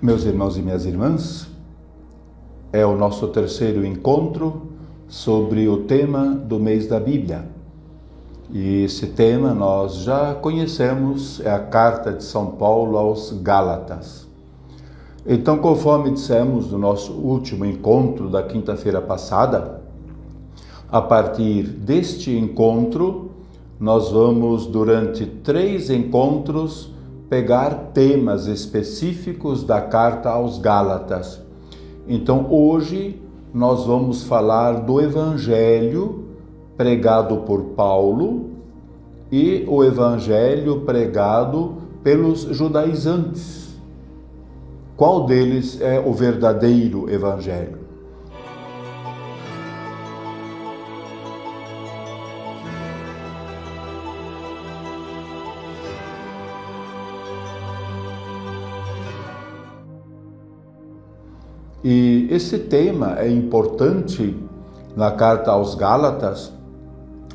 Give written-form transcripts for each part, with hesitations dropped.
Meus irmãos e minhas irmãs, é o nosso terceiro encontro sobre o tema do mês da Bíblia. E esse tema nós já conhecemos, é a carta de São Paulo aos Gálatas. Então, conforme dissemos no nosso último encontro da quinta-feira passada, a partir deste encontro, nós vamos, durante 3 encontros, pegar temas específicos da carta aos Gálatas. Então, hoje, nós vamos falar do Evangelho pregado por Paulo e o Evangelho pregado pelos judaizantes. Qual deles é o verdadeiro Evangelho? E esse tema é importante na carta aos Gálatas,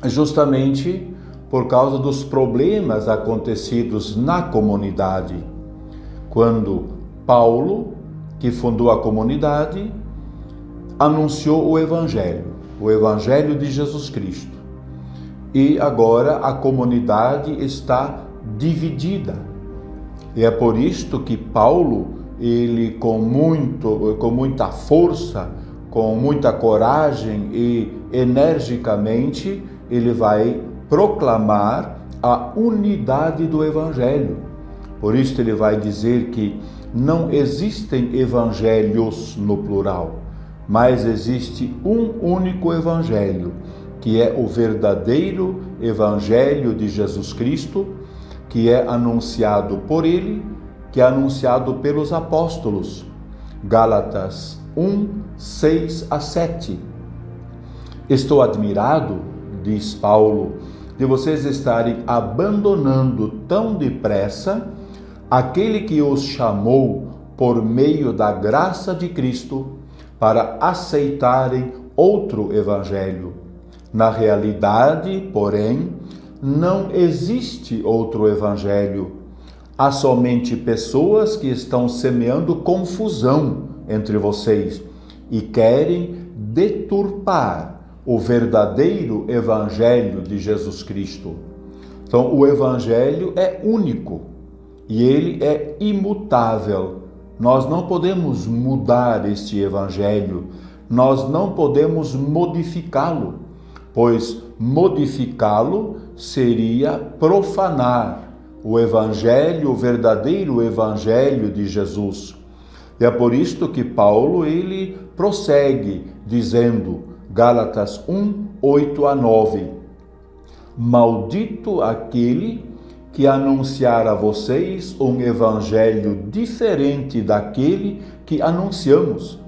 justamente por causa dos problemas acontecidos na comunidade. Quando Paulo, que fundou a comunidade, anunciou o Evangelho de Jesus Cristo. E agora a comunidade está dividida. E é por isto que Paulo, ele com muita força, com muita coragem e energicamente, ele vai proclamar a unidade do Evangelho. Por isso ele vai dizer que não existem evangelhos no plural, mas existe um único Evangelho, que é o verdadeiro Evangelho de Jesus Cristo, que é anunciado por ele, que é anunciado pelos apóstolos. Gálatas 1, 6 a 7. Estou admirado, diz Paulo, de vocês estarem abandonando tão depressa aquele que os chamou por meio da graça de Cristo para aceitarem outro evangelho. Na realidade, porém, não existe outro evangelho. Há somente pessoas que estão semeando confusão entre vocês e querem deturpar o verdadeiro Evangelho de Jesus Cristo. Então, o Evangelho é único e ele é imutável. Nós não podemos mudar este Evangelho, nós não podemos modificá-lo, pois modificá-lo seria profanar o Evangelho, o verdadeiro Evangelho de Jesus. E é por isto que Paulo, ele prossegue dizendo, Gálatas 1, 8 a 9, maldito aquele que anunciar a vocês um Evangelho diferente daquele que anunciamos,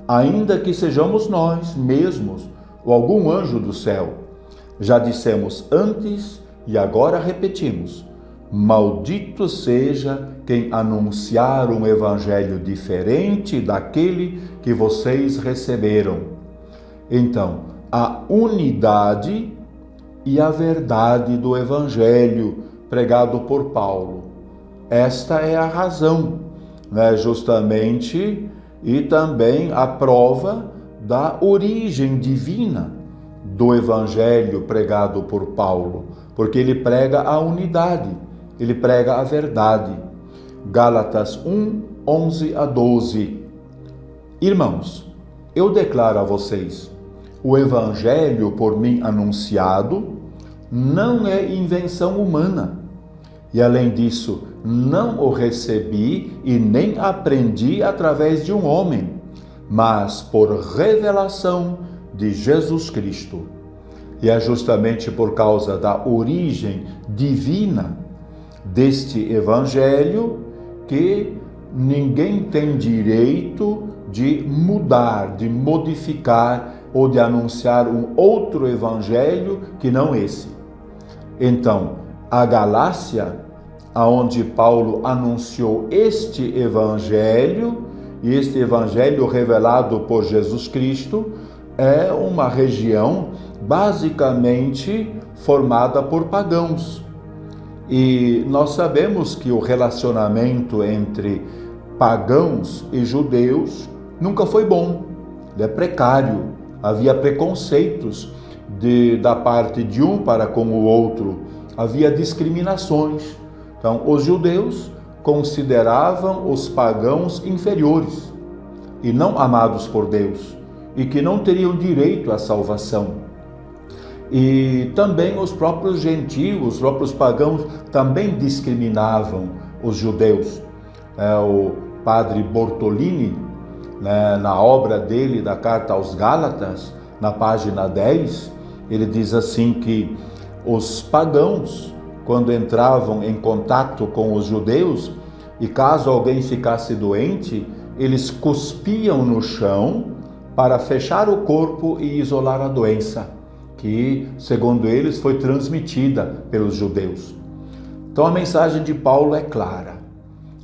ainda que sejamos nós mesmos ou algum anjo do céu. Já dissemos antes e agora repetimos, maldito seja quem anunciar um evangelho diferente daquele que vocês receberam. Então, a unidade e a verdade do evangelho pregado por Paulo. Esta é a razão, justamente, e também a prova da origem divina do evangelho pregado por Paulo, porque ele prega a unidade. Ele prega a verdade. Gálatas 1, 11 a 12. Irmãos, eu declaro a vocês, o Evangelho por mim anunciado não é invenção humana. E além disso, não o recebi e nem aprendi através de um homem, mas por revelação de Jesus Cristo. E é justamente por causa da origem divina deste Evangelho que ninguém tem direito de mudar, de modificar ou de anunciar um outro Evangelho que não esse. Então, a Galácia, aonde Paulo anunciou este Evangelho, e este Evangelho revelado por Jesus Cristo, é uma região basicamente formada por pagãos. E nós sabemos que o relacionamento entre pagãos e judeus nunca foi bom, ele é precário, havia preconceitos da parte de um para com o outro, havia discriminações. Então, os judeus consideravam os pagãos inferiores e não amados por Deus, e que não teriam direito à salvação. E também os próprios gentios, os próprios pagãos também discriminavam os judeus. O padre Bortolini, na obra dele, da Carta aos Gálatas, na página 10, ele diz assim que os pagãos, quando entravam em contato com os judeus, e caso alguém ficasse doente, eles cuspiam no chão para fechar o corpo e isolar a doença, que, segundo eles, foi transmitida pelos judeus. Então a mensagem de Paulo é clara,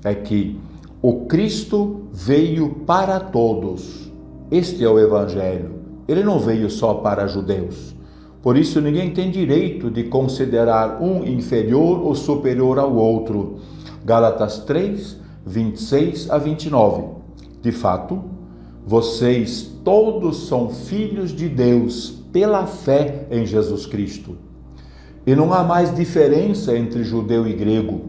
é que o Cristo veio para todos. Este é o Evangelho. Ele não veio só para judeus. Por isso ninguém tem direito de considerar um inferior ou superior ao outro. Gálatas 3, 26 a 29. De fato, vocês todos são filhos de Deus pela fé em Jesus Cristo. E não há mais diferença entre judeu e grego,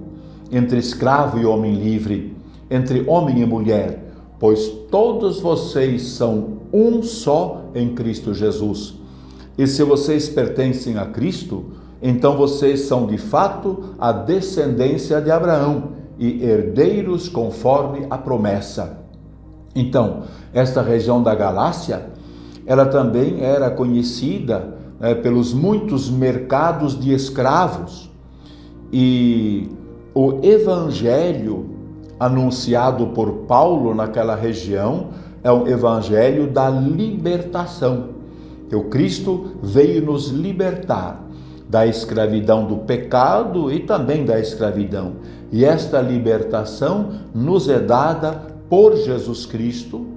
entre escravo e homem livre, entre homem e mulher, pois todos vocês são um só em Cristo Jesus. E se vocês pertencem a Cristo, então vocês são de fato a descendência de Abraão e herdeiros conforme a promessa. Então, esta região da Galácia, ela também era conhecida pelos muitos mercados de escravos. E o evangelho anunciado por Paulo naquela região é um evangelho da libertação. O Cristo veio nos libertar da escravidão do pecado e também da escravidão. E esta libertação nos é dada por Jesus Cristo,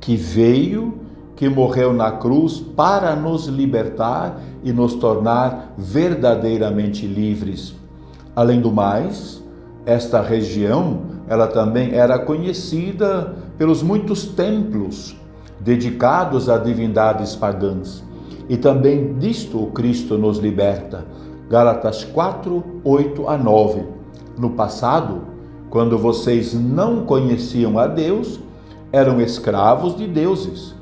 que veio, que morreu na cruz para nos libertar e nos tornar verdadeiramente livres. Além do mais, esta região, ela também era conhecida pelos muitos templos dedicados a divindades pagãs. E também disto o Cristo nos liberta. Gálatas 4, 8 a 9. No passado, quando vocês não conheciam a Deus, eram escravos de deuses,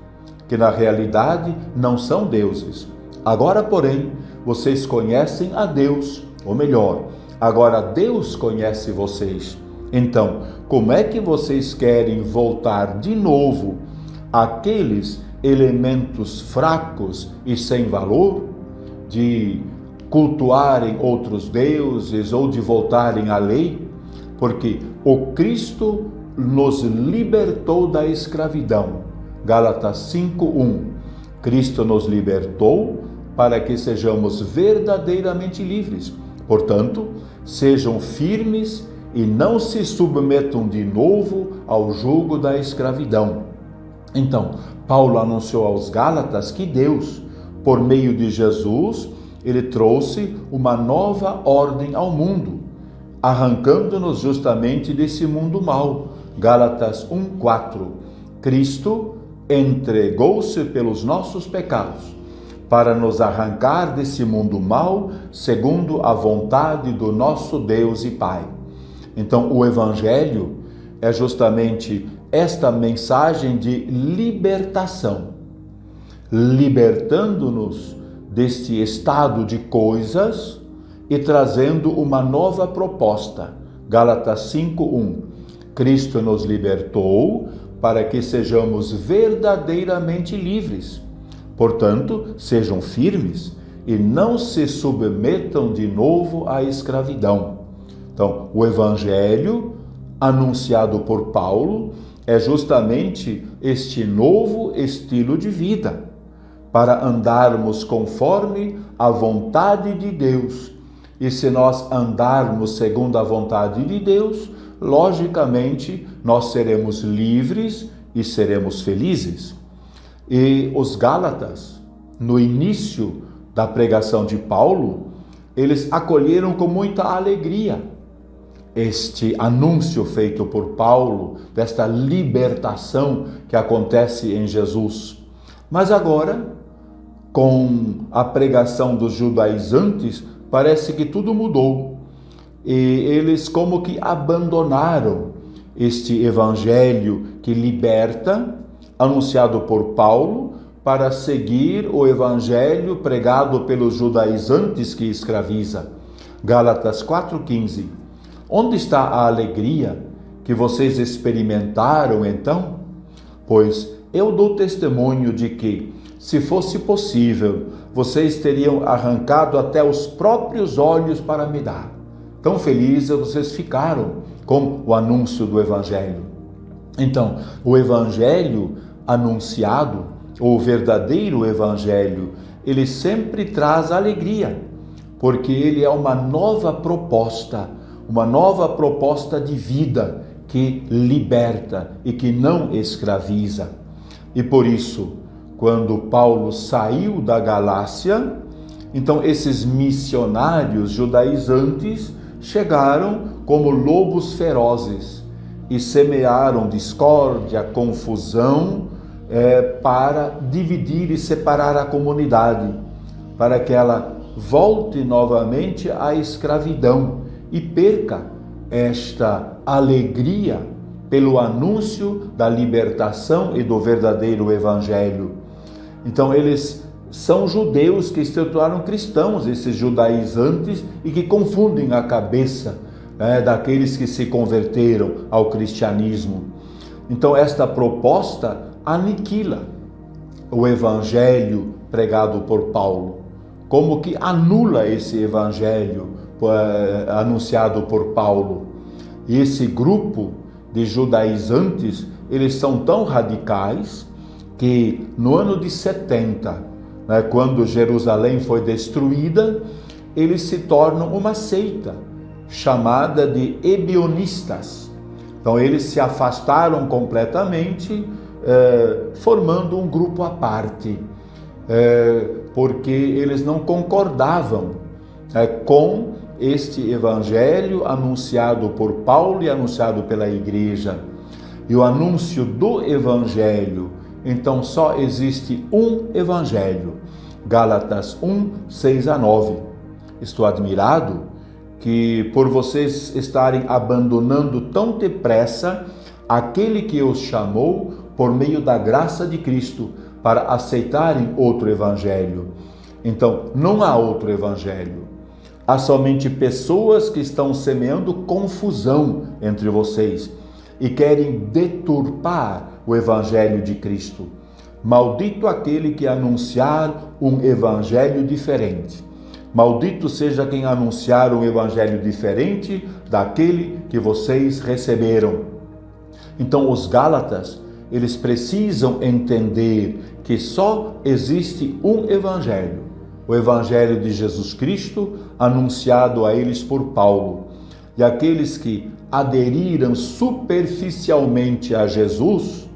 que na realidade não são deuses. Agora, porém, vocês conhecem a Deus, ou melhor, agora Deus conhece vocês. Então, como é que vocês querem voltar de novo àqueles elementos fracos e sem valor, de cultuarem outros deuses ou de voltarem à lei? Porque o Cristo nos libertou da escravidão. Gálatas 5:1. Cristo nos libertou para que sejamos verdadeiramente livres. Portanto, sejam firmes e não se submetam de novo ao jugo da escravidão. Então, Paulo anunciou aos Gálatas que Deus, por meio de Jesus, ele trouxe uma nova ordem ao mundo, arrancando-nos justamente desse mundo mau. Gálatas 1:4. Cristo entregou-se pelos nossos pecados, para nos arrancar desse mundo mau, segundo a vontade do nosso Deus e Pai. Então, o Evangelho é justamente esta mensagem de libertação, libertando-nos deste estado de coisas e trazendo uma nova proposta. Gálatas 5:1. Cristo nos libertou para que sejamos verdadeiramente livres. Portanto, sejam firmes e não se submetam de novo à escravidão. Então, o Evangelho anunciado por Paulo é justamente este novo estilo de vida, para andarmos conforme a vontade de Deus. E se nós andarmos segundo a vontade de Deus, logicamente nós seremos livres e seremos felizes. E os Gálatas, no início da pregação de Paulo, eles acolheram com muita alegria este anúncio feito por Paulo, desta libertação que acontece em Jesus. Mas agora, com a pregação dos judaizantes, parece que tudo mudou. E eles como que abandonaram este evangelho que liberta, anunciado por Paulo, para seguir o evangelho pregado pelos judaizantes que escraviza. Gálatas 4,15. Onde está a alegria que vocês experimentaram então? Pois eu dou testemunho de que, se fosse possível, vocês teriam arrancado até os próprios olhos para me dar. Tão felizes vocês ficaram com o anúncio do evangelho. Então, o evangelho anunciado, o verdadeiro evangelho, ele sempre traz alegria, porque ele é uma nova proposta de vida que liberta e que não escraviza. E por isso, quando Paulo saiu da Galácia, então esses missionários judaizantes chegaram como lobos ferozes e semearam discórdia, confusão, para dividir e separar a comunidade, para que ela volte novamente à escravidão e perca esta alegria pelo anúncio da libertação e do verdadeiro evangelho. Então eles são judeus que se tornaram cristãos, esses judaizantes, e que confundem a cabeça daqueles que se converteram ao cristianismo. Então esta proposta aniquila o evangelho pregado por Paulo, como que anula esse evangelho anunciado por Paulo. E esse grupo de judaizantes, eles são tão radicais que no ano de 70, quando Jerusalém foi destruída, eles se tornam uma seita chamada de ebionistas. Então eles se afastaram completamente, formando um grupo à parte, porque eles não concordavam com este evangelho anunciado por Paulo e anunciado pela igreja. E o anúncio do evangelho, então só existe um evangelho. Gálatas 1, 6-9. Estou admirado que por vocês estarem abandonando tão depressa aquele que os chamou por meio da graça de Cristo para aceitarem outro evangelho. Então, não há outro evangelho. Há somente pessoas que estão semeando confusão entre vocês e querem deturpar o evangelho de Cristo. Maldito aquele que anunciar um evangelho diferente. Maldito seja quem anunciar um evangelho diferente daquele que vocês receberam. Então, os Gálatas, eles precisam entender que só existe um evangelho, o evangelho de Jesus Cristo, anunciado a eles por Paulo. E aqueles que aderiram superficialmente a Jesus,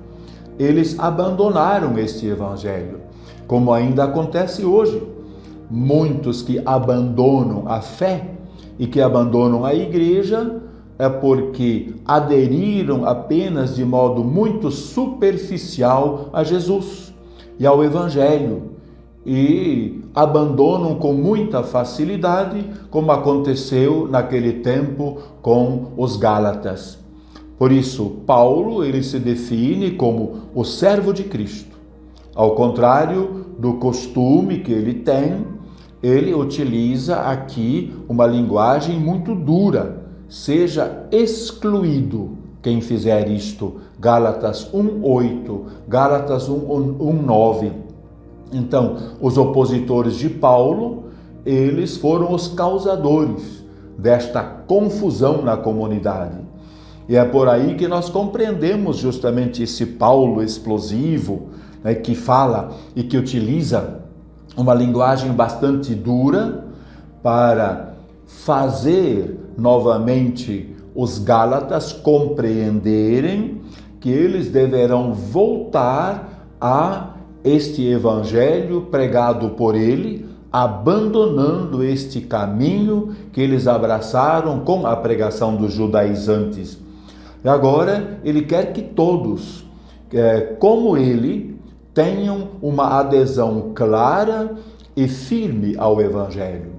eles abandonaram este evangelho, como ainda acontece hoje. Muitos que abandonam a fé e que abandonam a igreja é porque aderiram apenas de modo muito superficial a Jesus e ao evangelho, e abandonam com muita facilidade, como aconteceu naquele tempo com os Gálatas. Por isso, Paulo, ele se define como o servo de Cristo. Ao contrário do costume que ele tem, ele utiliza aqui uma linguagem muito dura. Seja excluído quem fizer isto. Gálatas 1:8, Gálatas 1:9. Então, os opositores de Paulo, eles foram os causadores desta confusão na comunidade. E é por aí que nós compreendemos justamente esse Paulo explosivo, que fala e que utiliza uma linguagem bastante dura para fazer novamente os Gálatas compreenderem que eles deverão voltar a este evangelho pregado por ele, abandonando este caminho que eles abraçaram com a pregação dos judaizantes. E agora ele quer que todos, como ele, tenham uma adesão clara e firme ao Evangelho.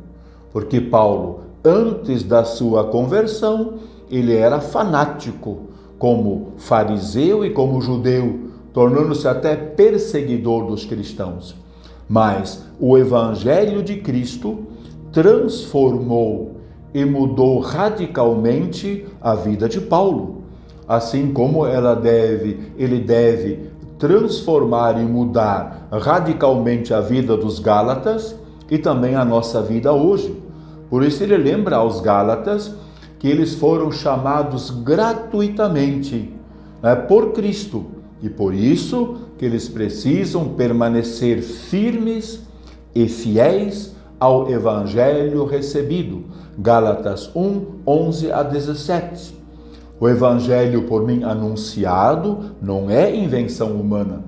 Porque Paulo, antes da sua conversão, ele era fanático, como fariseu e como judeu, tornando-se até perseguidor dos cristãos. Mas o Evangelho de Cristo transformou e mudou radicalmente a vida de Paulo. Assim como ele deve transformar e mudar radicalmente a vida dos Gálatas e também a nossa vida hoje. Por isso ele lembra aos Gálatas que eles foram chamados gratuitamente, por Cristo, e por isso que eles precisam permanecer firmes e fiéis ao Evangelho recebido. Gálatas 1, 11 a 17. O Evangelho por mim anunciado não é invenção humana.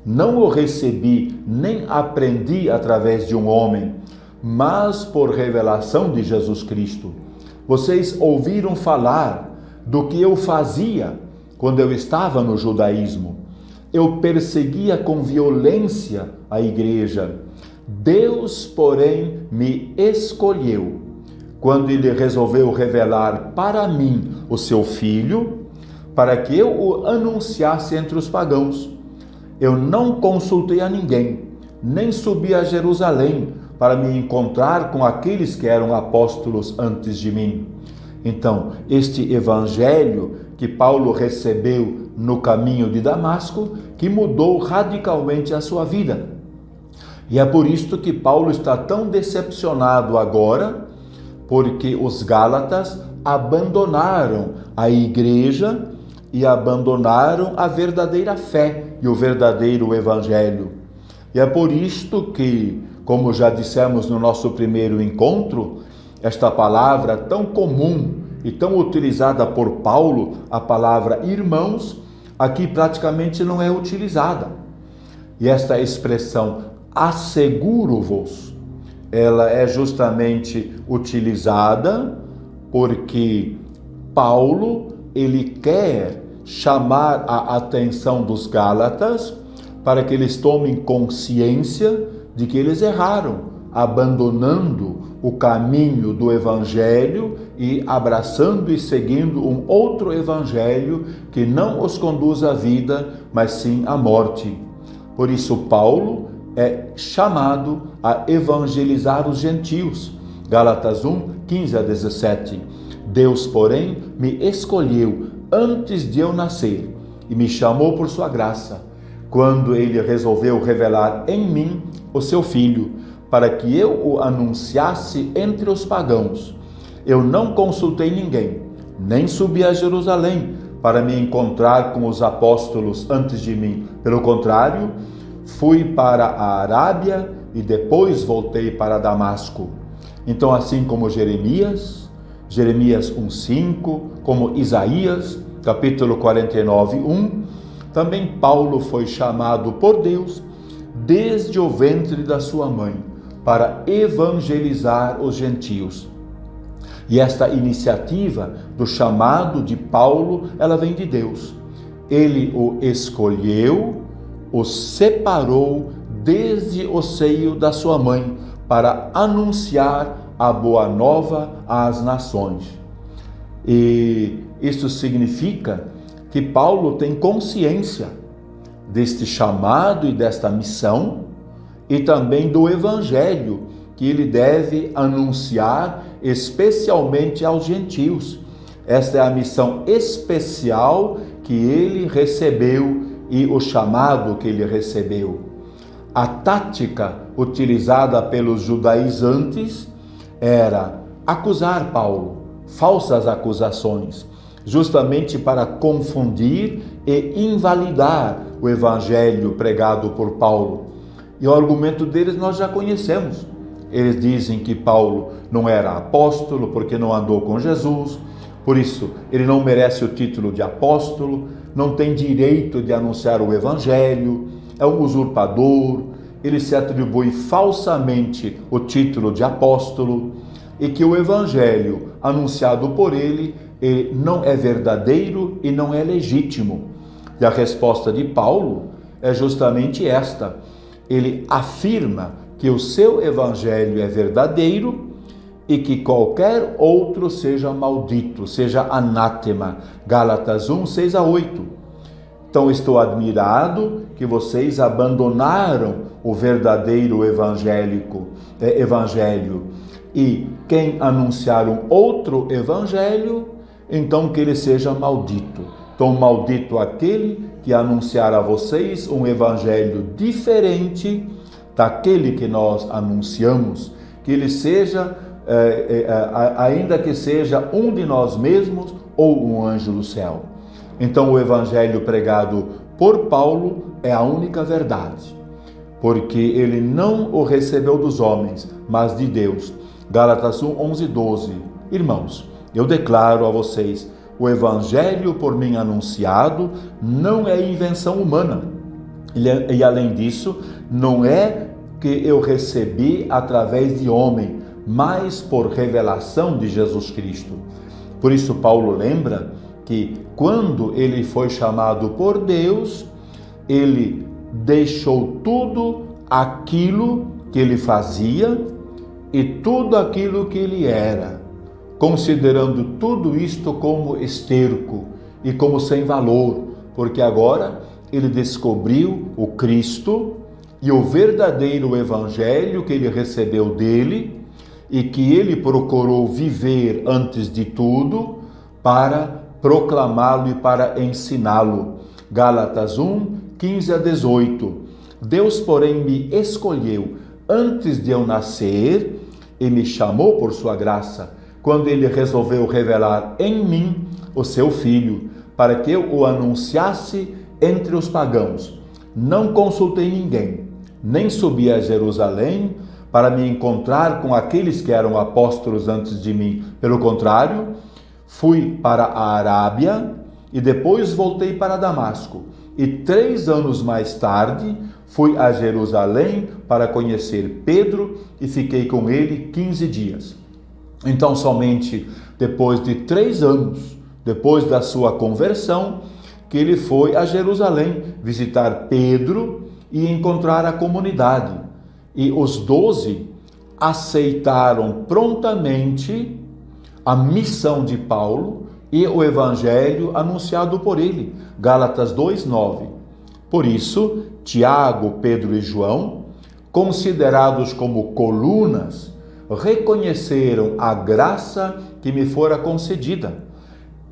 Não o recebi nem aprendi através de um homem, mas por revelação de Jesus Cristo. Vocês ouviram falar do que eu fazia quando eu estava no judaísmo. Eu perseguia com violência a igreja. Deus, porém, me escolheu quando ele resolveu revelar para mim o seu Filho, para que eu o anunciasse entre os pagãos. Eu não consultei a ninguém, nem subi a Jerusalém para me encontrar com aqueles que eram apóstolos antes de mim. Então, este evangelho que Paulo recebeu no caminho de Damasco, que mudou radicalmente a sua vida. E é por isto que Paulo está tão decepcionado agora, porque os Gálatas abandonaram a igreja e abandonaram a verdadeira fé e o verdadeiro evangelho. E é por isto que, como já dissemos no nosso primeiro encontro, esta palavra tão comum e tão utilizada por Paulo, a palavra irmãos, aqui praticamente não é utilizada. E esta expressão, asseguro-vos, ela é justamente utilizada porque Paulo, ele quer chamar a atenção dos Gálatas para que eles tomem consciência de que eles erraram, abandonando o caminho do evangelho e abraçando e seguindo um outro evangelho que não os conduz à vida, mas sim à morte. Por isso Paulo é chamado a evangelizar os gentios. Gálatas 1, 15 a 17. Deus, porém, me escolheu antes de eu nascer e me chamou por sua graça, quando ele resolveu revelar em mim o seu Filho, para que eu o anunciasse entre os pagãos. Eu não consultei ninguém, nem subi a Jerusalém para me encontrar com os apóstolos antes de mim. Pelo contrário, fui para a Arábia e depois voltei para Damasco. Então, assim como Jeremias 1:5, como Isaías, capítulo 49:1, também Paulo foi chamado por Deus desde o ventre da sua mãe para evangelizar os gentios. E esta iniciativa do chamado de Paulo, ela vem de Deus. Ele o escolheu, o separou desde o seio da sua mãe para anunciar a boa nova às nações. E isso significa que Paulo tem consciência deste chamado e desta missão e também do evangelho que ele deve anunciar especialmente aos gentios. Esta é a missão especial que ele recebeu e o chamado que ele recebeu. A tática utilizada pelos judaizantes era acusar Paulo, falsas acusações, justamente para confundir e invalidar o evangelho pregado por Paulo. E o argumento deles nós já conhecemos. Eles dizem que Paulo não era apóstolo porque não andou com Jesus, por isso ele não merece o título de apóstolo, não tem direito de anunciar o evangelho, é um usurpador, ele se atribui falsamente o título de apóstolo e que o evangelho anunciado por ele não é verdadeiro e não é legítimo. E a resposta de Paulo é justamente esta. Ele afirma que o seu evangelho é verdadeiro e que qualquer outro seja maldito, seja anátema. Gálatas 1, 6 a 8. Então estou admirado que vocês abandonaram o verdadeiro evangelho e quem anunciar um outro evangelho, então que ele seja maldito. Então maldito aquele que anunciar a vocês um evangelho diferente daquele que nós anunciamos, que ele seja, ainda que seja um de nós mesmos ou um anjo do céu. Então o evangelho pregado por Paulo é a única verdade, porque ele não o recebeu dos homens, mas de Deus. Gálatas 1, 11, 12. Irmãos, eu declaro a vocês, o evangelho por mim anunciado não é invenção humana. E além disso, não é que eu recebi através de homem, mas por revelação de Jesus Cristo. Por isso Paulo lembra que quando ele foi chamado por Deus, ele deixou tudo aquilo que ele fazia e tudo aquilo que ele era, considerando tudo isto como esterco e como sem valor, porque agora ele descobriu o Cristo e o verdadeiro evangelho que ele recebeu dele e que ele procurou viver antes de tudo para proclamá-lo e para ensiná-lo. Gálatas 1, 15 a 18. Deus, porém, me escolheu antes de eu nascer e me chamou por sua graça, quando ele resolveu revelar em mim o seu Filho, para que eu o anunciasse entre os pagãos. Não consultei ninguém, nem subi a Jerusalém para me encontrar com aqueles que eram apóstolos antes de mim. Pelo contrário, fui para a Arábia e depois voltei para Damasco. E 3 anos mais tarde, fui a Jerusalém para conhecer Pedro e fiquei com ele 15 dias. Então, somente depois de 3 anos, depois da sua conversão, que ele foi a Jerusalém visitar Pedro e encontrar a comunidade. E os 12 aceitaram prontamente a missão de Paulo e o evangelho anunciado por ele. Gálatas 2, 9. Por isso, Tiago, Pedro e João, considerados como colunas, reconheceram a graça que me fora concedida.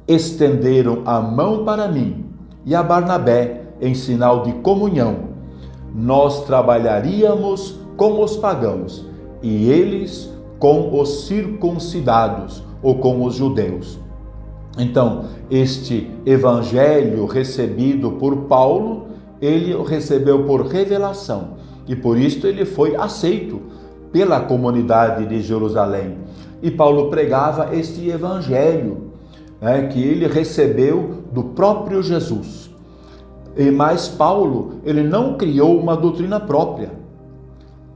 Estenderam a mão para mim e a Barnabé em sinal de comunhão. Nós trabalharíamos com os pagãos e eles com os circuncidados ou com os judeus. Então, este evangelho recebido por Paulo, ele o recebeu por revelação e por isso ele foi aceito pela comunidade de Jerusalém. E Paulo pregava este evangelho, que ele recebeu do próprio Jesus. Mas Paulo, ele não criou uma doutrina própria,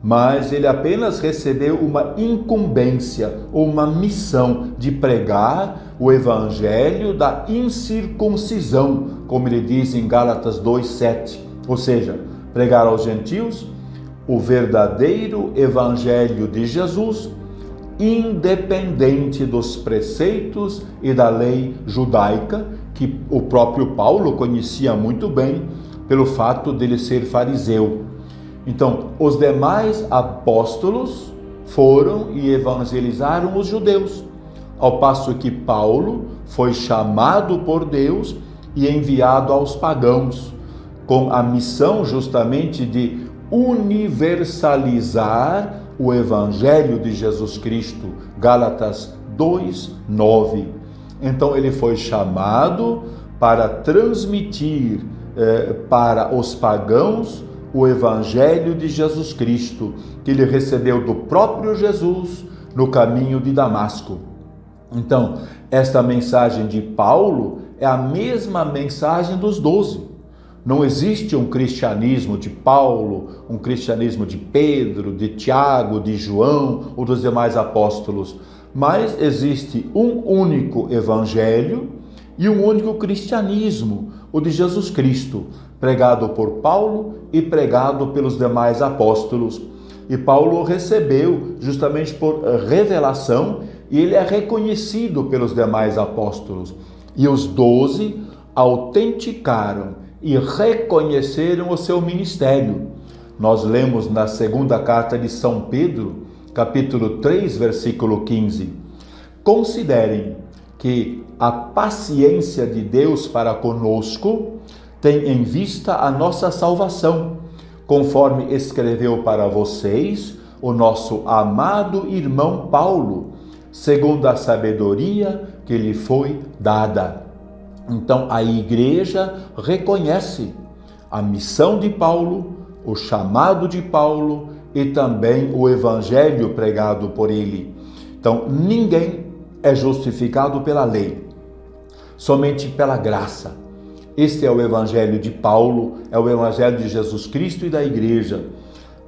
mas ele apenas recebeu uma incumbência ou uma missão de pregar o evangelho da incircuncisão, como ele diz em Gálatas 2:7, ou seja, pregar aos gentios o verdadeiro evangelho de Jesus, independente dos preceitos e da lei judaica, que o próprio Paulo conhecia muito bem pelo fato dele ser fariseu. Então, os demais apóstolos foram e evangelizaram os judeus, ao passo que Paulo foi chamado por Deus e enviado aos pagãos, com a missão justamente de universalizar o evangelho de Jesus Cristo. Gálatas 2, 9. Então ele foi chamado para transmitir para os pagãos o evangelho de Jesus Cristo, que ele recebeu do próprio Jesus no caminho de Damasco. Então, esta mensagem de Paulo é a mesma mensagem dos 12. Não existe um cristianismo de Paulo, um cristianismo de Pedro, de Tiago, de João ou dos demais apóstolos, mas existe um único evangelho e um único cristianismo, o de Jesus Cristo, pregado por Paulo e pregado pelos demais apóstolos. E Paulo recebeu justamente por revelação e ele é reconhecido pelos demais apóstolos. E os 12 autenticaram e reconheceram o seu ministério. Nós lemos na segunda carta de São Pedro, capítulo 3, versículo 15. Considerem que a paciência de Deus para conosco tem em vista a nossa salvação, conforme escreveu para vocês o nosso amado irmão Paulo, segundo a sabedoria que lhe foi dada. Então a igreja reconhece a missão de Paulo, o chamado de Paulo e também o evangelho pregado por ele. Então ninguém é justificado pela lei, somente pela graça. Este é o evangelho de Paulo, é o evangelho de Jesus Cristo e da igreja.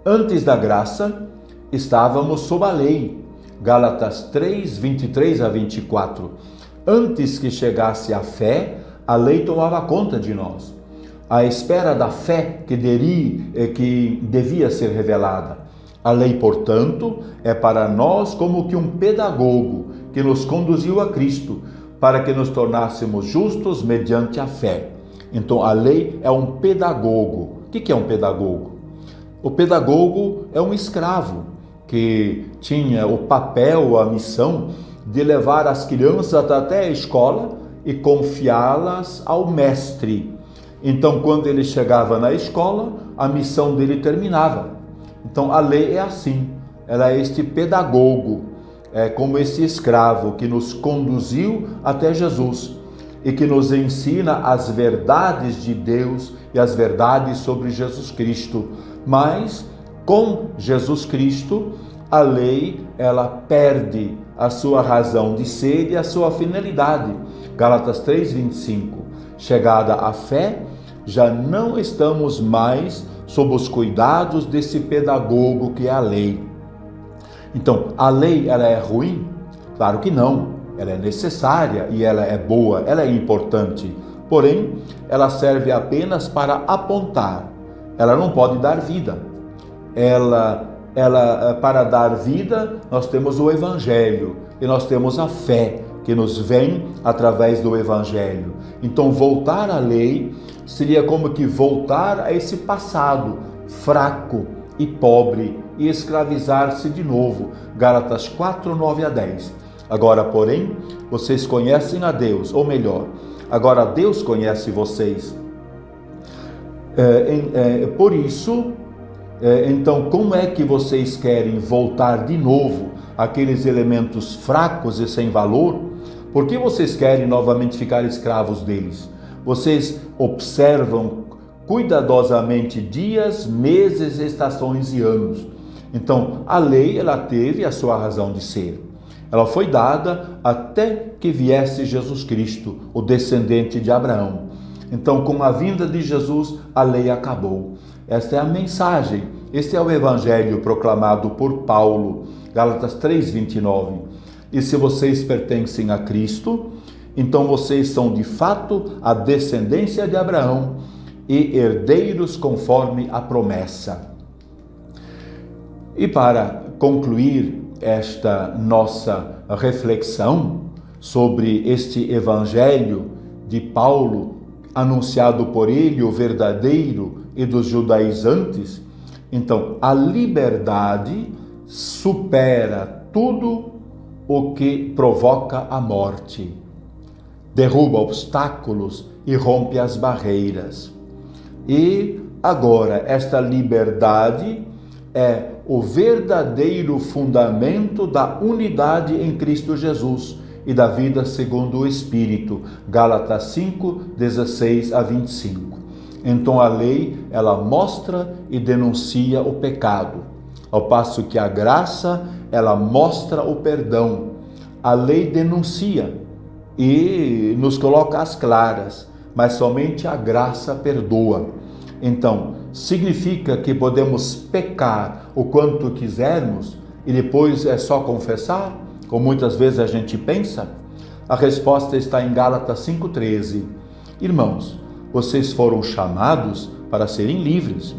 Antes da graça, estávamos sob a lei. Gálatas 3, 23 a 24. Antes que chegasse a fé, a lei tomava conta de nós. À espera da fé que devia ser revelada. A lei, portanto, é para nós como que um pedagogo que nos conduziu a Cristo, para que nos tornássemos justos mediante a fé. Então, a lei é um pedagogo. O que é um pedagogo? O pedagogo é um escravo que tinha o papel, a missão de levar as crianças até a escola e confiá-las ao mestre. Então, quando ele chegava na escola, a missão dele terminava. Então, a lei é assim, ela é este pedagogo, é como esse escravo que nos conduziu até Jesus e que nos ensina as verdades de Deus e as verdades sobre Jesus Cristo. Mas, com Jesus Cristo, a lei, ela perde a sua razão de ser e a sua finalidade. Gálatas 3, 25. Chegada a fé, já não estamos mais sob os cuidados desse pedagogo que é a lei. Então, a lei, ela é ruim? Claro que não. Ela é necessária e ela é boa, ela é importante. Porém, ela serve apenas para apontar. Ela não pode dar vida. Para dar vida, nós temos o Evangelho e nós temos a fé que nos vem através do Evangelho. Então, voltar à lei seria como que voltar a esse passado fraco e pobre e escravizar-se de novo. Gálatas 4, 9 a 10. Agora, porém, vocês conhecem a Deus, ou melhor, agora Deus conhece vocês. Por isso, então, como é que vocês querem voltar de novo àqueles elementos fracos e sem valor? Por que vocês querem novamente ficar escravos deles? Vocês observam cuidadosamente dias, meses, estações e anos. Então, a lei, ela teve a sua razão de ser. Ela foi dada até que viesse Jesus Cristo, o descendente de Abraão. Então, com a vinda de Jesus, a lei acabou. Esta é a mensagem, este é o evangelho proclamado por Paulo, Gálatas 3, 29. E se vocês pertencem a Cristo, então vocês são de fato a descendência de Abraão e herdeiros conforme a promessa. E para concluir esta nossa reflexão sobre este evangelho de Paulo, anunciado por ele, o verdadeiro, e dos judaizantes, então a liberdade supera tudo o que provoca a morte, derruba obstáculos e rompe as barreiras. E agora esta liberdade é o verdadeiro fundamento da unidade em Cristo Jesus e da vida segundo o Espírito. Gálatas 5, 16 a 25. Então a lei, ela mostra e denuncia o pecado, ao passo que a graça, ela mostra o perdão. A lei denuncia e nos coloca às claras, mas somente a graça perdoa. Então, significa que podemos pecar o quanto quisermos e depois é só confessar, como muitas vezes a gente pensa? A resposta está em Gálatas 5,13. Irmãos, vocês foram chamados para serem livres.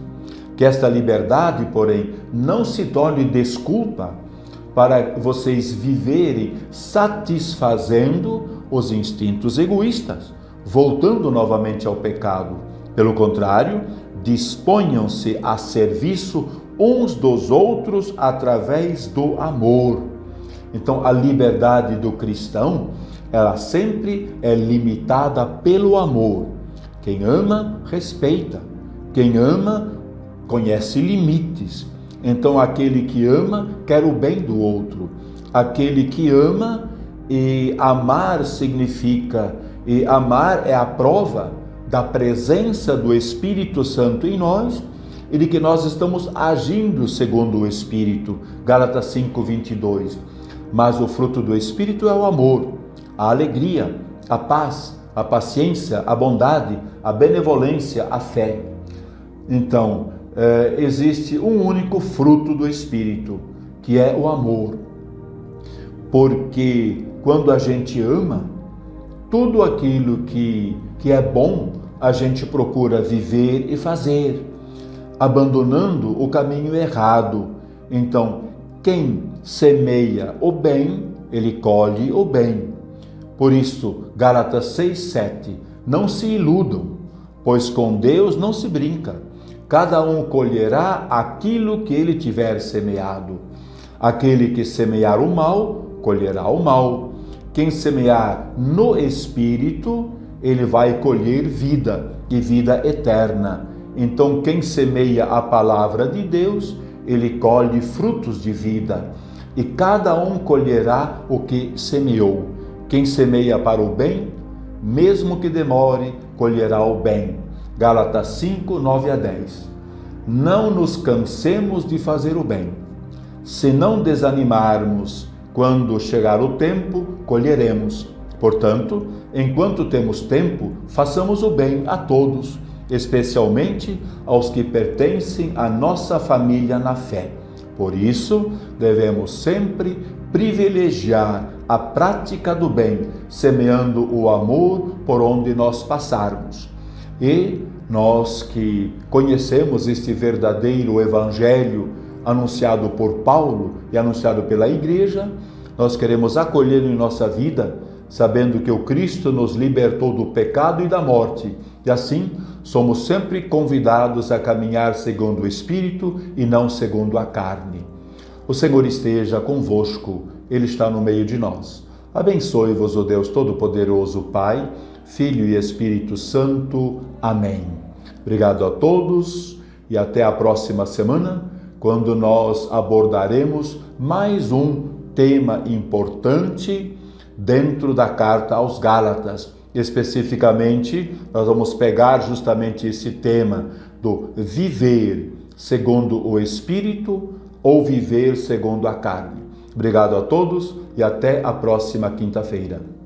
Que esta liberdade, porém, não se torne desculpa para vocês viverem satisfazendo os instintos egoístas, voltando novamente ao pecado. Pelo contrário, disponham-se a serviço uns dos outros através do amor. Então, a liberdade do cristão, ela sempre é limitada pelo amor. Quem ama, respeita. Quem ama, conhece limites. Então, aquele que ama, quer o bem do outro. Aquele que ama, e amar significa, e amar é a prova da presença do Espírito Santo em nós e de que nós estamos agindo segundo o Espírito. Gálatas 5:22. Mas o fruto do Espírito é o amor, a alegria, a paz, a paciência, a bondade, a benevolência, a fé. Então, existe um único fruto do Espírito, que é o amor. Porque quando a gente ama, tudo aquilo que é bom, a gente procura viver e fazer, abandonando o caminho errado. Então, quem semeia o bem, ele colhe o bem. Por isso, Gálatas 6:7, não se iludam, pois com Deus não se brinca. Cada um colherá aquilo que ele tiver semeado. Aquele que semear o mal, colherá o mal. Quem semear no Espírito, ele vai colher vida e vida eterna. Então, quem semeia a palavra de Deus, ele colhe frutos de vida. E cada um colherá o que semeou. Quem semeia para o bem, mesmo que demore, colherá o bem. Gálatas 5:9-10. Não nos cansemos de fazer o bem. Se não desanimarmos, quando chegar o tempo, colheremos. Portanto, enquanto temos tempo, façamos o bem a todos, especialmente aos que pertencem à nossa família na fé. Por isso, devemos sempre privilegiar a prática do bem, semeando o amor por onde nós passarmos. E nós que conhecemos este verdadeiro evangelho anunciado por Paulo e anunciado pela igreja, nós queremos acolher em nossa vida, sabendo que o Cristo nos libertou do pecado e da morte, e assim somos sempre convidados a caminhar segundo o Espírito e não segundo a carne. O Senhor esteja convosco, Ele está no meio de nós. Abençoe-vos o Deus Todo-Poderoso, Pai, Filho e Espírito Santo. Amém. Obrigado a todos e até a próxima semana, quando nós abordaremos mais um tema importante dentro da carta aos Gálatas. Especificamente, nós vamos pegar justamente esse tema do viver segundo o Espírito ou viver segundo a carne. Obrigado a todos e até a próxima quinta-feira.